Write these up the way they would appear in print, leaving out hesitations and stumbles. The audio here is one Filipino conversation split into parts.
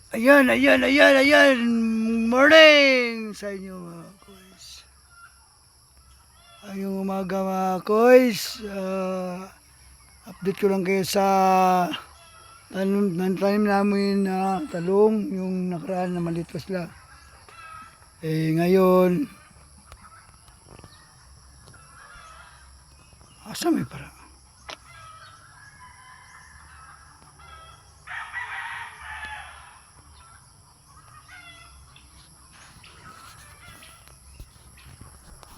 Ayan. Morning sa inyo mga koys. Ayong umaga mga koys. Update ko lang kayo sa tanim namin na talong. Yung nakaraan na maliit pa sila. Ngayon, asa may para?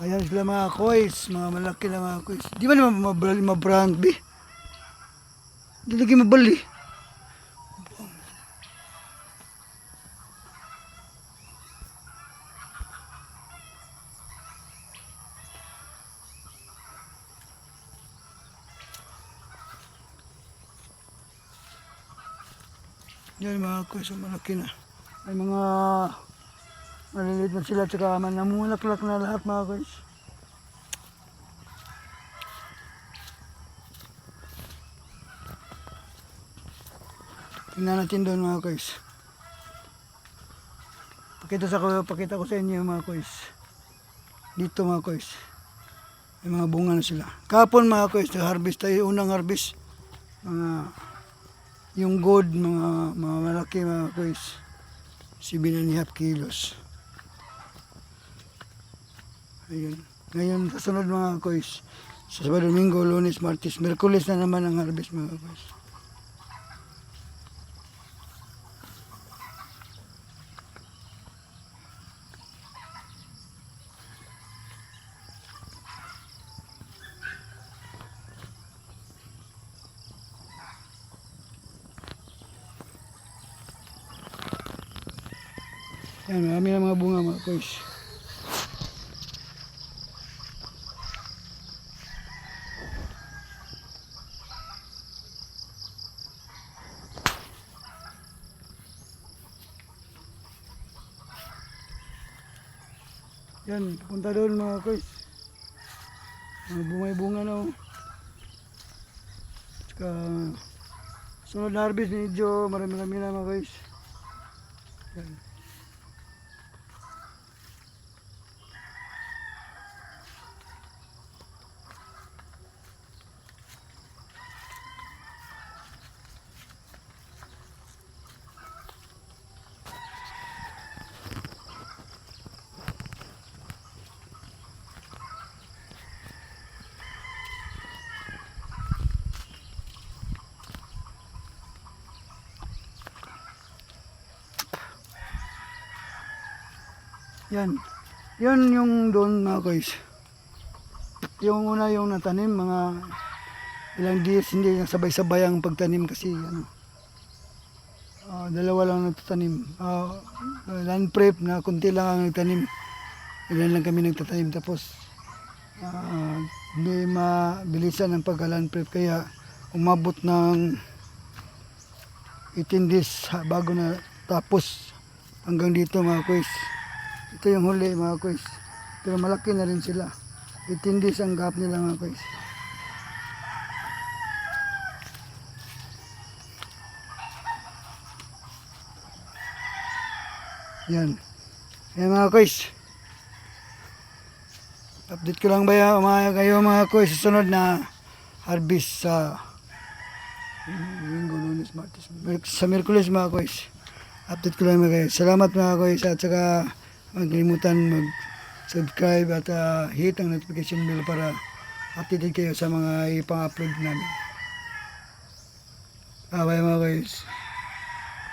Ayan sila mga koys, mga malaki na mga koys. Di ba naman mabrand be? Di lagi mabali. Yan mga koys, malaki na. May mga maliliit na sila, tsaka namulaklak na lahat mga koys. Tingnan natin doon mga koys. Pakita ko sa inyo mga koys. Dito mga koys. May mga bunga na sila. Kapon mga koys, harvest tayo, unang harvest. Yung good, mga malaki mga koys. 7.5 kilos. Ayun. Ngayon, kasunod mga koys. Sa Sabado, Domingo, Lunes, Martes, Merkulis na naman ang harvest mga koys. Yan, marami na mga bunga mga koys. Yan, punta doon mga koys. Mga bungay-bunga na oh. Tsaka sunod na harvest medyo marami-rami na mga koys. Yan. Yan. Yan yung doon mga guys. Yung una yung natanim, mga ilang days, hindi sabay-sabay ang pagtanim kasi dalawa lang nagtatanim. Land prep na kunti lang ang nagtanim. Ilan lang kami nagtatanim tapos hindi mabilisan ang pagka-land prep kaya umabot ng 18 days bago na tapos hanggang dito mga guys. Ito yung huli mga koys. Pero malaki na rin sila. 18 days ang gap nila mga koys. Yan. Yan mga koys. Update ko lang ba kayo mga koys sa sunod na harvest sa Linggo, Lunes, Martes. Sa Miyerkules mga koys. Update ko lang mga koys. Salamat mga koys at saka huwag kalimutan mag-subscribe at hit ang notification bell para updated kayo sa mga ipang-upload namin. Bye mga guys.